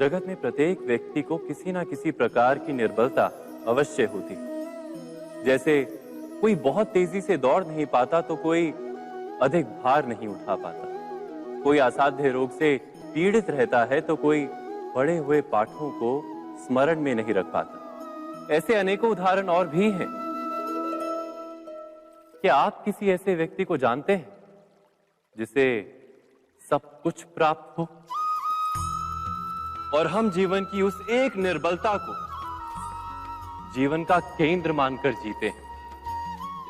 जगत में प्रत्येक व्यक्ति को किसी ना किसी प्रकार की निर्बलता अवश्य होती। जैसे कोई बहुत तेजी से दौड़ नहीं पाता तो कोई अधिक भार नहीं उठा पाता, कोई असाध्य रोग से पीड़ित रहता है तो कोई पढ़े हुए पाठों को स्मरण में नहीं रख पाता। ऐसे अनेकों उदाहरण और भी हैं। क्या आप किसी ऐसे व्यक्ति को जानते हैं जिसे सब कुछ प्राप्त हो और हम जीवन की उस एक निर्बलता को जीवन का केंद्र मानकर जीते हैं?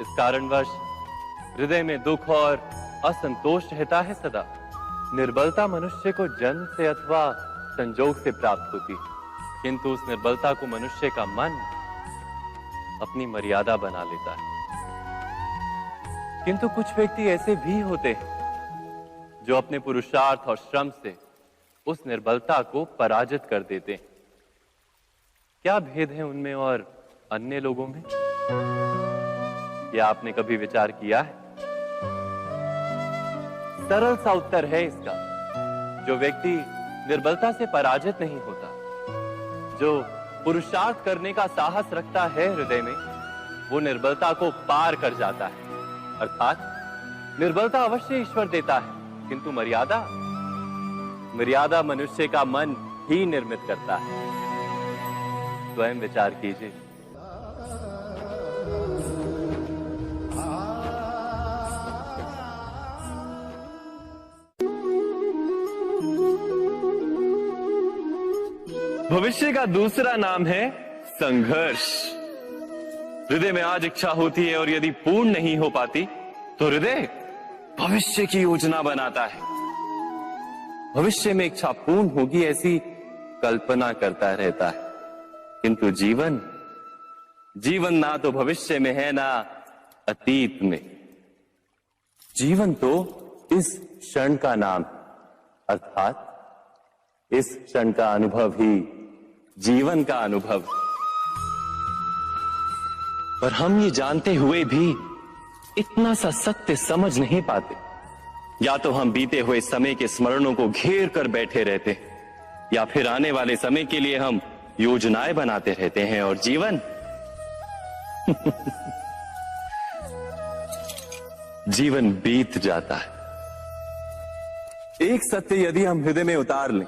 इस कारणवश हृदय में दुख और असंतोष रहता है सदा। निर्बलता मनुष्य को जन्म से अथवा संजोग से प्राप्त होती है, किंतु उस निर्बलता को मनुष्य का मन अपनी मर्यादा बना लेता है। किंतु कुछ व्यक्ति ऐसे भी होते हैं जो अपने पुरुषार्थ और श्रम से उस निर्बलता को पराजित कर देते हैं। क्या भेद है उनमें और अन्य लोगों में? क्या आपने कभी विचार किया है? सरल सा उत्तर है इसका। जो व्यक्ति निर्बलता से पराजित नहीं होता, जो पुरुषार्थ करने का साहस रखता है हृदय में, वो निर्बलता को पार कर जाता है। अर्थात निर्बलता अवश्य ईश्वर देता है, किंतु मर्यादा मनुष्य का मन ही निर्मित करता है। स्वयं विचार कीजिए। भविष्य का दूसरा नाम है संघर्ष। हृदय में आज इच्छा होती है और यदि पूर्ण नहीं हो पाती तो हृदय भविष्य की योजना बनाता है। भविष्य में इच्छा पूर्ण होगी ऐसी कल्पना करता रहता है, किंतु जीवन ना तो भविष्य में है ना अतीत में। जीवन तो इस क्षण का नाम, अर्थात इस क्षण का अनुभव ही जीवन का अनुभव। पर हम ये जानते हुए भी इतना सा सत्य समझ नहीं पाते। या तो हम बीते हुए समय के स्मरणों को घेर कर बैठे रहते हैं, या फिर आने वाले समय के लिए हम योजनाएं बनाते रहते हैं और जीवन जीवन बीत जाता है। एक सत्य यदि हम हृदय में उतार लें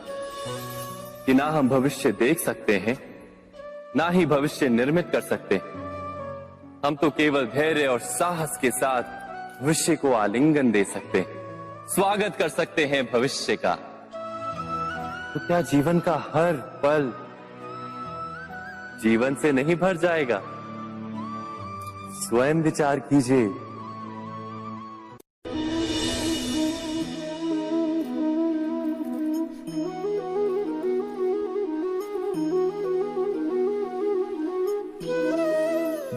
कि ना हम भविष्य देख सकते हैं, ना ही भविष्य निर्मित कर सकते हैं, हम तो केवल धैर्य और साहस के साथ भविष्य को आलिंगन दे सकते हैं, स्वागत कर सकते हैं भविष्य का। तो क्या जीवन का हर पल जीवन से नहीं भर जाएगा? स्वयं विचार कीजिए।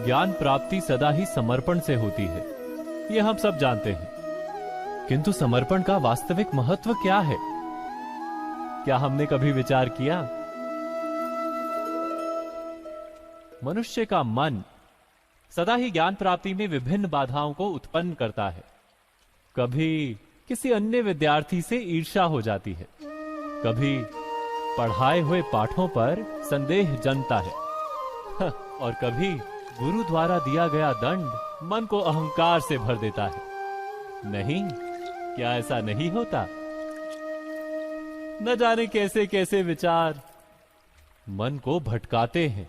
ज्ञान प्राप्ति सदा ही समर्पण से होती है, यह हम सब जानते हैं। किंतु समर्पण का वास्तविक महत्व क्या है? क्या हमने कभी विचार किया? मनुष्य का मन सदा ही ज्ञान प्राप्ति में विभिन्न बाधाओं को उत्पन्न करता है। कभी किसी अन्य विद्यार्थी से ईर्ष्या हो जाती है, कभी पढ़ाए हुए पाठों पर संदेह जन्मता है और कभी गुरु द्वारा दिया गया दंड मन को अहंकार से भर देता है। नहीं, क्या ऐसा नहीं होता? न जाने कैसे कैसे विचार मन को भटकाते हैं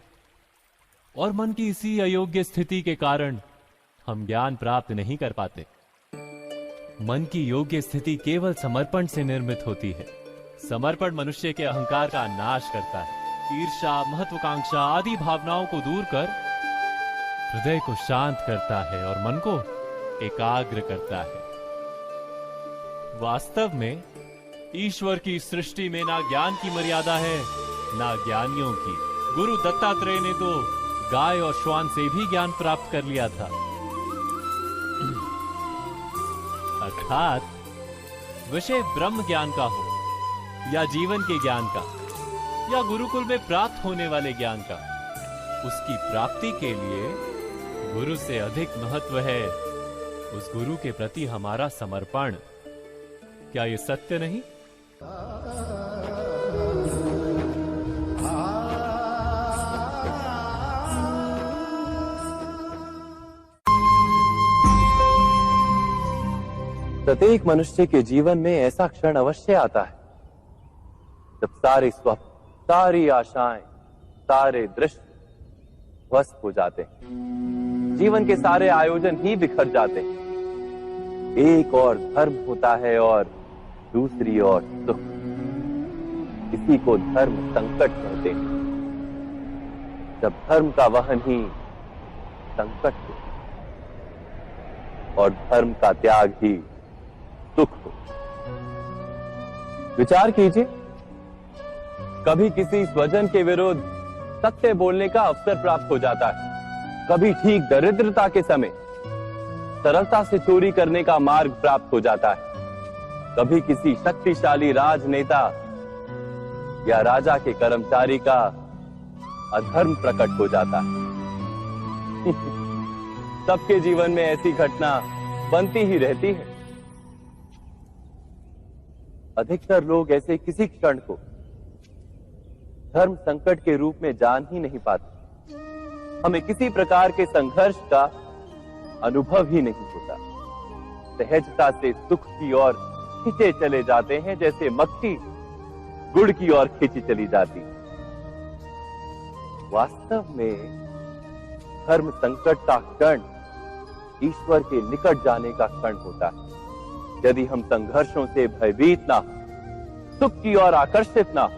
और मन की इसी अयोग्य स्थिति के कारण हम ज्ञान प्राप्त नहीं कर पाते। मन की योग्य स्थिति केवल समर्पण से निर्मित होती है। समर्पण मनुष्य के अहंकार का नाश करता है, ईर्ष्या, महत्वाकांक्षा आदि भावनाओं को दूर कर हृदय को शांत करता है और मन को एकाग्र करता है। वास्तव में ईश्वर की सृष्टि में ना ज्ञान की मर्यादा है ना ज्ञानियों की। गुरु दत्तात्रेय ने तो गाय और श्वान से भी ज्ञान प्राप्त कर लिया था। अर्थात विषय ब्रह्म ज्ञान का हो या जीवन के ज्ञान का या गुरुकुल में प्राप्त होने वाले ज्ञान का, उसकी प्राप्ति के लिए गुरु से अधिक महत्व है उस गुरु के प्रति हमारा समर्पण। क्या ये सत्य नहीं? प्रत्येक मनुष्य के जीवन में ऐसा क्षण अवश्य आता है जब सारे स्वप्न, सारी आशाएं, सारे दृश्य ध्वस्त हो जाते हैं। जीवन के सारे आयोजन ही बिखर जाते हैं। एक और धर्म होता है और दूसरी ओर सुख। इसी को धर्म संकट कहते हैं। जब धर्म का वहन ही संकट हो और धर्म का त्याग ही सुख हो। विचार कीजिए, कभी किसी स्वजन के विरुद्ध सत्य बोलने का अवसर प्राप्त हो जाता है, कभी ठीक दरिद्रता के समय सरलता से चोरी करने का मार्ग प्राप्त हो जाता है, कभी किसी शक्तिशाली राजनेता या राजा के कर्मचारी का अधर्म प्रकट हो जाता है। सबके जीवन में ऐसी घटना बनती ही रहती है। अधिकतर लोग ऐसे किसी क्षण को धर्म संकट के रूप में जान ही नहीं पाते। हमें किसी प्रकार के संघर्ष का अनुभव ही नहीं होता। सहजता से सुख की ओर खींचे चले जाते हैं, जैसे मक्खी गुड़ की ओर खींची चली जाती। वास्तव में धर्म संकट का क्षण ईश्वर के निकट जाने का क्षण होता है। यदि हम संघर्षों से भयभीत ना हो, सुख की ओर आकर्षित ना हो,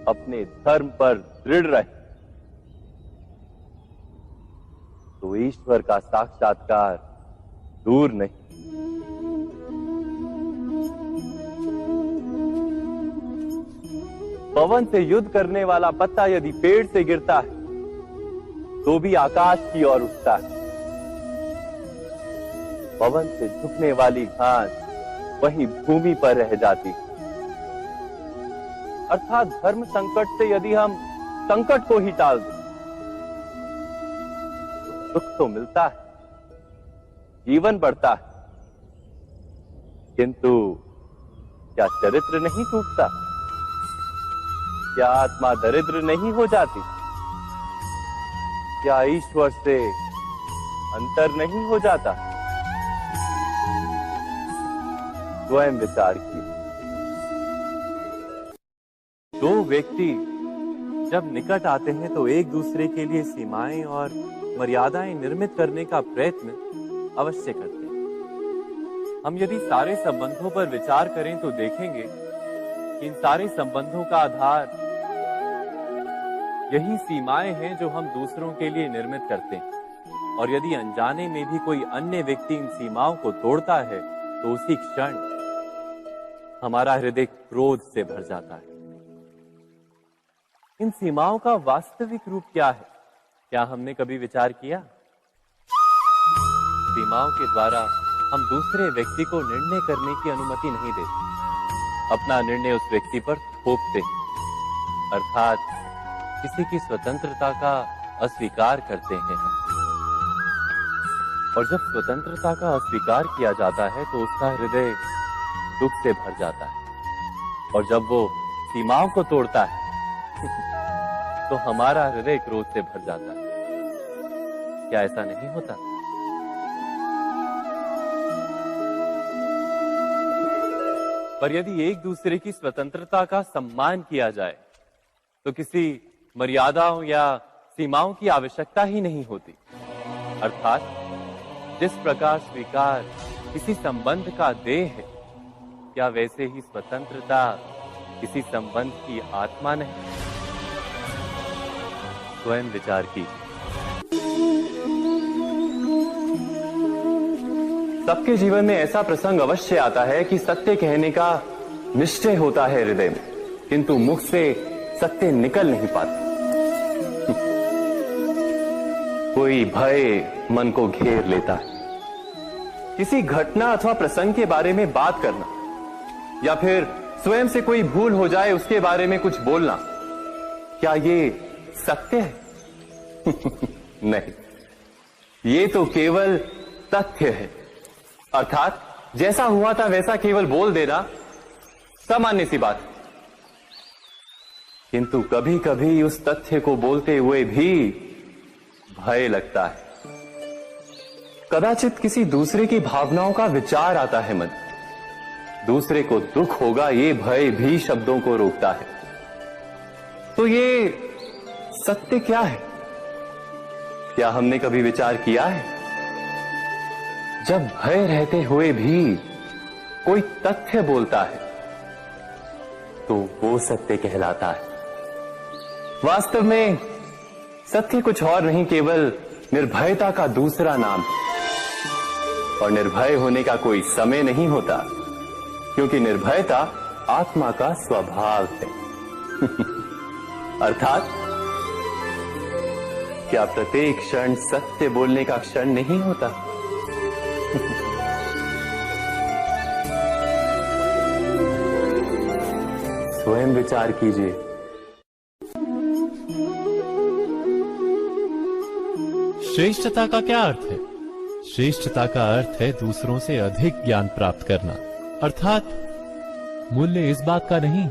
अपने धर्म पर दृढ़ रहे, तो ईश्वर का साक्षात्कार दूर नहीं। पवन से युद्ध करने वाला पत्ता यदि पेड़ से गिरता है तो भी आकाश की ओर उठता है। पवन से झुकने वाली घास वहीं भूमि पर रह जाती। अर्थात धर्म संकट से यदि हम संकट को ही टाल दें तो सुख तो मिलता है, जीवन बढ़ता है, किंतु क्या चरित्र नहीं टूटता? क्या आत्मा दरिद्र नहीं हो जाती? क्या ईश्वर से अंतर नहीं हो जाता? स्वयं विचार कीजिए। दो व्यक्ति जब निकट आते हैं तो एक दूसरे के लिए सीमाएं और मर्यादाएं निर्मित करने का प्रयत्न अवश्य करते हैं। हम यदि सारे संबंधों पर विचार करें तो देखेंगे कि इन सारे संबंधों का आधार यही सीमाएं हैं जो हम दूसरों के लिए निर्मित करते हैं। और यदि अनजाने में भी कोई अन्य व्यक्ति इन सीमाओं को तोड़ता है तो उसी क्षण हमारा हृदय क्रोध से भर जाता है। इन सीमाओं का वास्तविक रूप क्या है? क्या हमने कभी विचार किया? सीमाओं के द्वारा हम दूसरे व्यक्ति को निर्णय करने की अनुमति नहीं देते, अपना निर्णय उस व्यक्ति पर थोपते, अर्थात किसी की स्वतंत्रता का अस्वीकार करते हैं हम। और जब स्वतंत्रता का अस्वीकार किया जाता है तो उसका हृदय दुख से भर जाता है। और जब वो सीमाओं को तोड़ता है तो हमारा हृदय क्रोध से भर जाता है। क्या ऐसा नहीं होता? पर यदि एक दूसरे की स्वतंत्रता का सम्मान किया जाए तो किसी मर्यादाओं या सीमाओं की आवश्यकता ही नहीं होती। अर्थात जिस प्रकार स्वीकार किसी संबंध का देह है, क्या वैसे ही स्वतंत्रता किसी संबंध की आत्मा नहीं? स्वयं विचार कीजिए। सबके जीवन में ऐसा प्रसंग अवश्य आता है कि सत्य कहने का निश्चय होता है हृदय में, किंतु मुख से सत्य निकल नहीं पाता। कोई भय मन को घेर लेता है। किसी घटना अथवा प्रसंग के बारे में बात करना या फिर स्वयं से कोई भूल हो जाए उसके बारे में कुछ बोलना, क्या ये सत्य है? नहीं, ये तो केवल तथ्य है। अर्थात जैसा हुआ था वैसा केवल बोल देना सामान्य सी बात। किंतु कभी कभी उस तथ्य को बोलते हुए भी भय लगता है। कदाचित किसी दूसरे की भावनाओं का विचार आता है मन। दूसरे को दुख होगा ये भय भी शब्दों को रोकता है। तो ये सत्य क्या है? क्या हमने कभी विचार किया है? जब भय रहते हुए भी कोई तथ्य बोलता है तो वो सत्य कहलाता है। वास्तव में सत्य कुछ और नहीं, केवल निर्भयता का दूसरा नाम है। और निर्भय होने का कोई समय नहीं होता, क्योंकि निर्भयता आत्मा का स्वभाव है। अर्थात क्या प्रत्येक क्षण सत्य बोलने का क्षण नहीं होता? स्वयं विचार कीजिए। श्रेष्ठता का क्या अर्थ है? श्रेष्ठता का अर्थ है दूसरों से अधिक ज्ञान प्राप्त करना। अर्थात मूल्य इस बात का नहीं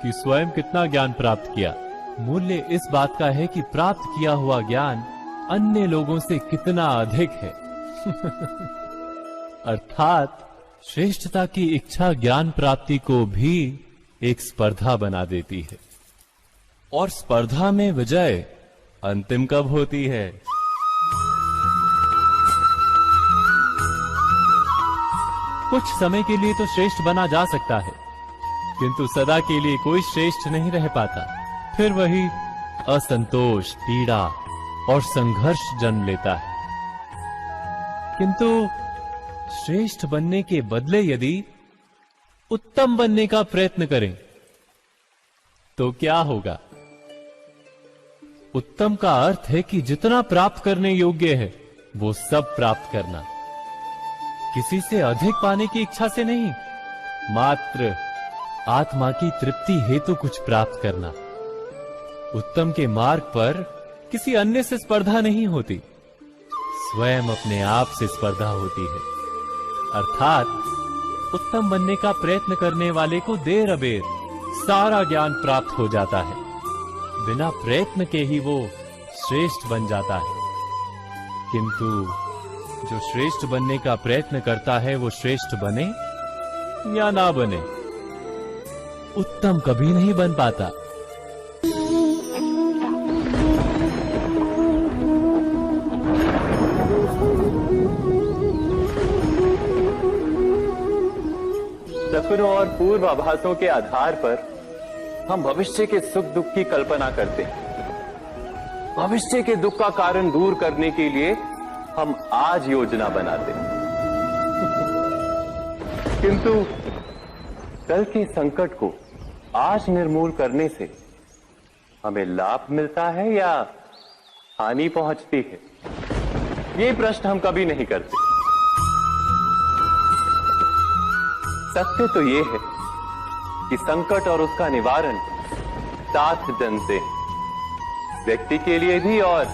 कि स्वयं कितना ज्ञान प्राप्त किया, मूल्य इस बात का है कि प्राप्त किया हुआ ज्ञान अन्य लोगों से कितना अधिक है। अर्थात श्रेष्ठता की इच्छा ज्ञान प्राप्ति को भी एक स्पर्धा बना देती है। और स्पर्धा में विजय अंतिम कब होती है? कुछ समय के लिए तो श्रेष्ठ बना जा सकता है, किंतु सदा के लिए कोई श्रेष्ठ नहीं रह पाता। फिर वही असंतोष, पीड़ा और संघर्ष जन्म लेता है। किंतु श्रेष्ठ बनने के बदले यदि उत्तम बनने का प्रयत्न करें तो क्या होगा? उत्तम का अर्थ है कि जितना प्राप्त करने योग्य है वो सब प्राप्त करना, किसी से अधिक पाने की इच्छा से नहीं, मात्र आत्मा की तृप्ति हेतु कुछ प्राप्त करना। उत्तम के मार्ग पर किसी अन्य से स्पर्धा नहीं होती, स्वयं अपने आप से स्पर्धा होती है। अर्थात उत्तम बनने का प्रयत्न करने वाले को देर अबेर सारा ज्ञान प्राप्त हो जाता है, बिना प्रयत्न के ही वो श्रेष्ठ बन जाता है। किंतु जो श्रेष्ठ बनने का प्रयत्न करता है वो श्रेष्ठ बने या ना बने, उत्तम कभी नहीं बन पाता। सपनों और पूर्वाभासों के आधार पर हम भविष्य के सुख दुख की कल्पना करते हैं। भविष्य के दुख का कारण दूर करने के लिए हम आज योजना बनाते हैं। किंतु कल के संकट को आज निर्मूल करने से हमें लाभ मिलता है या हानि पहुंचती है? ये प्रश्न हम कभी नहीं करते। सत्य तो ये है कि संकट और उसका निवारण सात जन से, व्यक्ति के लिए भी और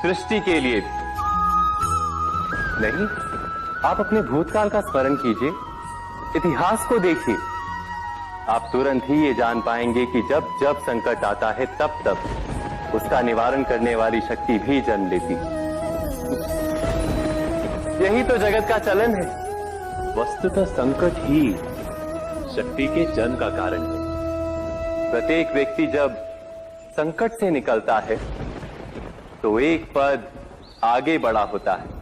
सृष्टि के लिए भी। नहीं, आप अपने भूतकाल का स्मरण कीजिए, इतिहास को देखिए। आप तुरंत ही ये जान पाएंगे कि जब जब संकट आता है तब तब उसका निवारण करने वाली शक्ति भी जन्म लेती है। यही तो जगत का चलन है। वस्तुतः संकट ही शक्ति के जन्म का कारण है। प्रत्येक व्यक्ति जब संकट से निकलता है तो एक पद आगे बढ़ा होता है,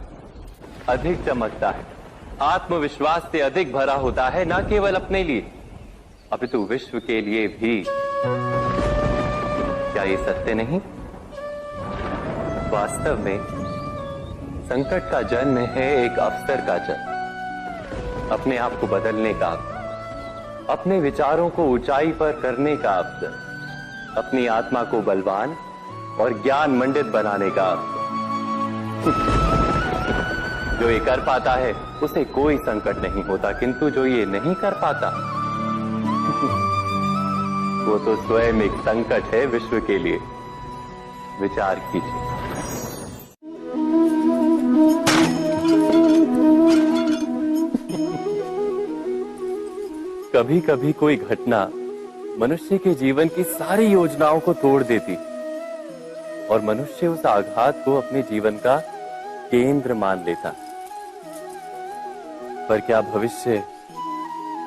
अधिक चमकता है, आत्मविश्वास से अधिक भरा होता है, न केवल अपने लिए अपितु विश्व के लिए भी। क्या ये सत्य नहीं? वास्तव में संकट का जन्म है एक अवसर का जन्म, अपने आप को बदलने का, अपने विचारों को ऊंचाई पर करने का अवसर, अपनी आत्मा को बलवान और ज्ञान मंडित बनाने का अवसर। जो ये कर पाता है उसे कोई संकट नहीं होता, किंतु जो ये नहीं कर पाता वो तो स्वयं एक संकट है विश्व के लिए। विचार कीजिए। कभी कभी कोई घटना मनुष्य के जीवन की सारी योजनाओं को तोड़ देती और मनुष्य उस आघात को अपने जीवन का केंद्र मान लेता। पर क्या भविष्य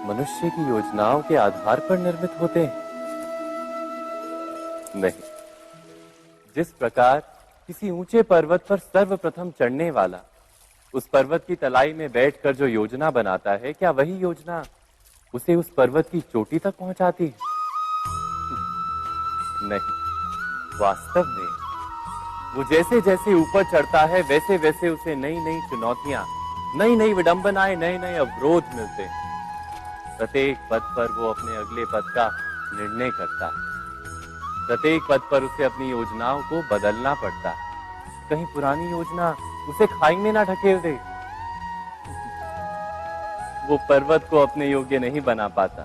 मनुष्य की योजनाओं के आधार पर निर्मित होते हैं? नहीं। जिस प्रकार किसी ऊंचे पर्वत पर सर्वप्रथम चढ़ने वाला उस पर्वत की तलाई में बैठकर जो योजना बनाता है, क्या वही योजना उसे उस पर्वत की चोटी तक पहुंचाती है? नहीं। वास्तव में वो जैसे जैसे ऊपर चढ़ता है वैसे वैसे उसे नई नई चुनौतियां, नई नई विडंबनाएं, नए नए अवरोध मिलते हैं। प्रत्येक पद पर वो अपने अगले पद का निर्णय करता है। प्रत्येक पद पर उसे अपनी योजनाओं को बदलना पड़ता है। कहीं पुरानी योजना उसे खाई में ना ढकेल दे। वो पर्वत को अपने योग्य नहीं बना पाता,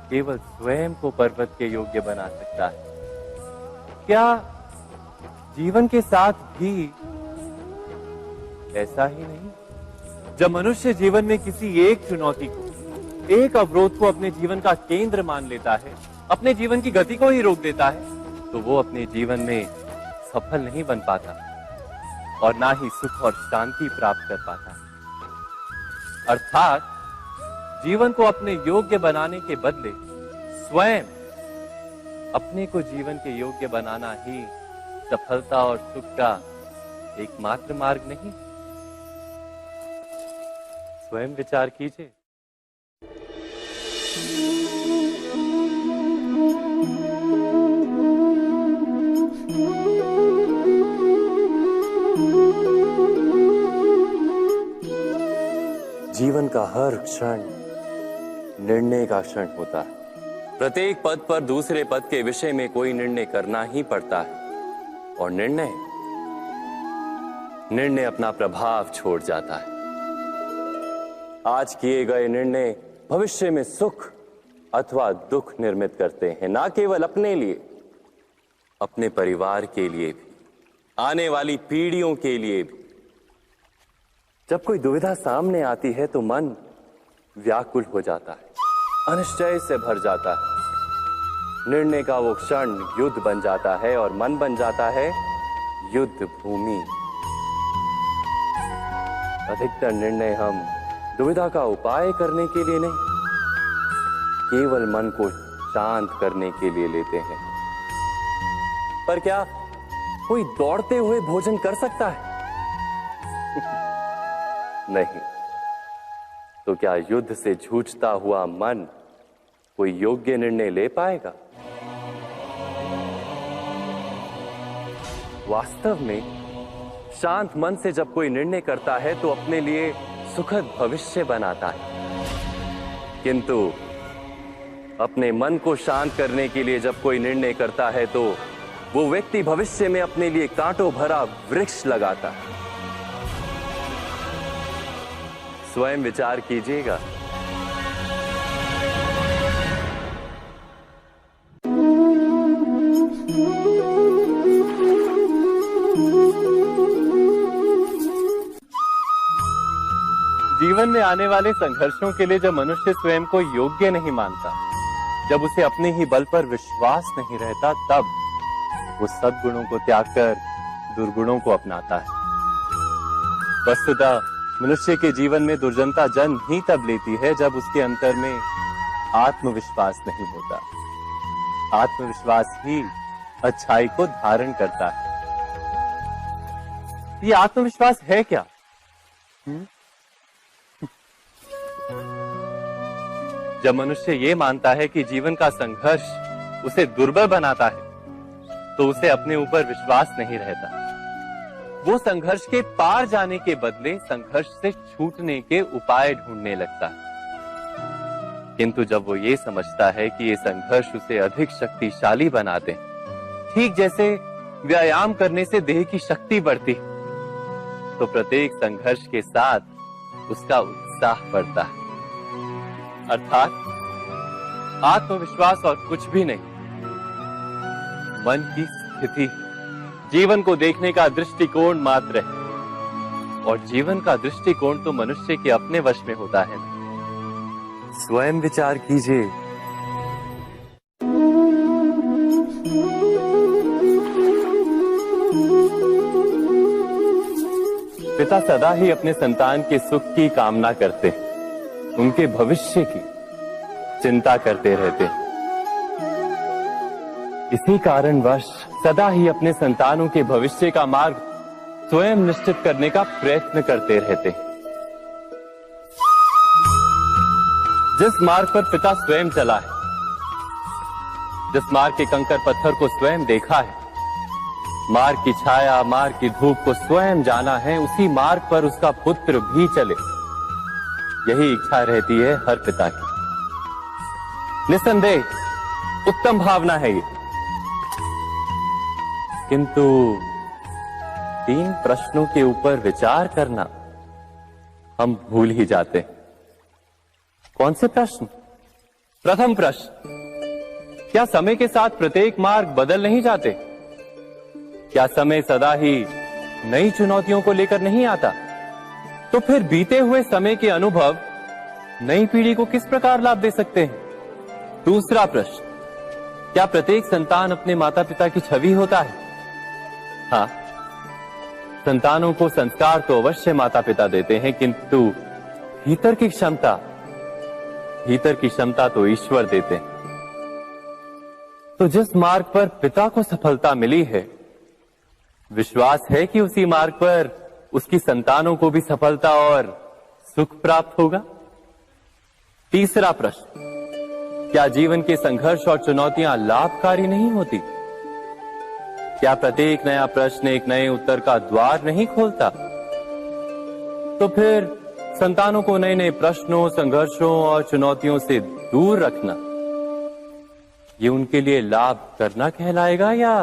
केवल स्वयं को पर्वत के योग्य बना सकता है। क्या जीवन के साथ भी ऐसा ही नहीं? जब मनुष्य जीवन में किसी एक चुनौती को, एक अवरोध को अपने जीवन का केंद्र मान लेता है, अपने जीवन की गति को ही रोक देता है, तो वो अपने जीवन में सफल नहीं बन पाता और ना ही सुख और शांति प्राप्त कर पाता। अर्थात जीवन को अपने योग्य बनाने के बदले स्वयं अपने को जीवन के योग्य बनाना ही सफलता और सुख का एकमात्र मार्ग नहीं। स्वयं विचार कीजिए। जीवन का हर क्षण निर्णय का क्षण होता है। प्रत्येक पद पर दूसरे पद के विषय में कोई निर्णय करना ही पड़ता है और निर्णय अपना प्रभाव छोड़ जाता है। आज किए गए निर्णय भविष्य में सुख अथवा दुख निर्मित करते हैं, ना केवल अपने लिए, अपने परिवार के लिए भी, आने वाली पीढ़ियों के लिए भी। जब कोई दुविधा सामने आती है तो मन व्याकुल हो जाता है, अनिश्चय से भर जाता है। निर्णय का वो क्षण युद्ध बन जाता है और मन बन जाता है युद्ध भूमि। अधिकतर निर्णय हम दुविधा का उपाय करने के लिए नहीं, केवल मन को शांत करने के लिए लेते हैं। पर क्या कोई दौड़ते हुए भोजन कर सकता है? नहीं। तो क्या युद्ध से जूझता हुआ मन कोई योग्य निर्णय ले पाएगा? वास्तव में शांत मन से जब कोई निर्णय करता है तो अपने लिए सुखद भविष्य बनाता है। किंतु अपने मन को शांत करने के लिए जब कोई निर्णय करता है तो वो व्यक्ति भविष्य में अपने लिए कांटों भरा वृक्ष लगाता है। स्वयं विचार कीजिएगा। जीवन में आने वाले संघर्षों के लिए जब मनुष्य स्वयं को योग्य नहीं मानता, जब उसे अपने ही बल पर विश्वास नहीं रहता, तब वो सद्गुणों को त्याग कर दुर्गुणों को अपनाता है। वस्तुतः मनुष्य के जीवन में दुर्जनता जन्म ही तब लेती है जब उसके अंतर में आत्मविश्वास नहीं होता। आत्मविश्वास ही अच्छाई को धारण करता है। ये आत्मविश्वास है क्या? जब मनुष्य ये मानता है कि जीवन का संघर्ष उसे दुर्बल बनाता है, तो उसे अपने ऊपर विश्वास नहीं रहता। वो संघर्ष के पार जाने के बदले संघर्ष से छूटने के उपाय ढूंढने लगता है। किंतु जब वो ये समझता है कि ये संघर्ष उसे अधिक शक्तिशाली बनाते हैं, ठीक जैसे व्यायाम करने से देह की शक्ति बढ़ती, तो प्रत्येक संघर्ष के साथ उसका उत्साह बढ़ता है। अर्थात आत्मविश्वास और कुछ भी नहीं, मन की स्थिति, जीवन को देखने का दृष्टिकोण मात्र है। और जीवन का दृष्टिकोण तो मनुष्य के अपने वश में होता है। स्वयं विचार कीजिए। पिता सदा ही अपने संतान के सुख की कामना करते, उनके भविष्य की चिंता करते रहते। इसी कारणवश सदा ही अपने संतानों के भविष्य का मार्ग स्वयं निश्चित करने का प्रयत्न करते रहते। जिस मार्ग पर पिता स्वयं चला है, जिस मार्ग के कंकर पत्थर को स्वयं देखा है, मार्ग की छाया, मार्ग की धूप को स्वयं जाना है, उसी मार्ग पर उसका पुत्र भी चले, यही इच्छा रहती है हर पिता की। निस्संदेह उत्तम भावना है ये, किंतु 3 प्रश्नों के ऊपर विचार करना हम भूल ही जाते हैं। कौन से प्रश्न? प्रथम प्रश्न, क्या समय के साथ प्रत्येक मार्ग बदल नहीं जाते? क्या समय सदा ही नई चुनौतियों को लेकर नहीं आता? तो फिर बीते हुए समय के अनुभव नई पीढ़ी को किस प्रकार लाभ दे सकते हैं? दूसरा प्रश्न, क्या प्रत्येक संतान अपने माता पिता की छवि होता है? हाँ, संतानों को संस्कार तो अवश्य माता पिता देते हैं, किंतु भीतर की क्षमता तो ईश्वर देते हैं। तो जिस मार्ग पर पिता को सफलता मिली है, विश्वास है कि उसी मार्ग पर उसकी संतानों को भी सफलता और सुख प्राप्त होगा। तीसरा प्रश्न, क्या जीवन के संघर्ष और चुनौतियां लाभकारी नहीं होती? क्या प्रत्येक नया प्रश्न एक नए उत्तर का द्वार नहीं खोलता? तो फिर संतानों को नए नए प्रश्नों, संघर्षों और चुनौतियों से दूर रखना, ये उनके लिए लाभ करना कहलाएगा या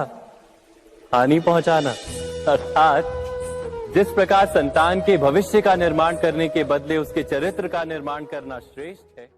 हानि पहुंचाना? अर्थात जिस प्रकार संतान के भविष्य का निर्माण करने के बदले उसके चरित्र का निर्माण करना श्रेष्ठ है,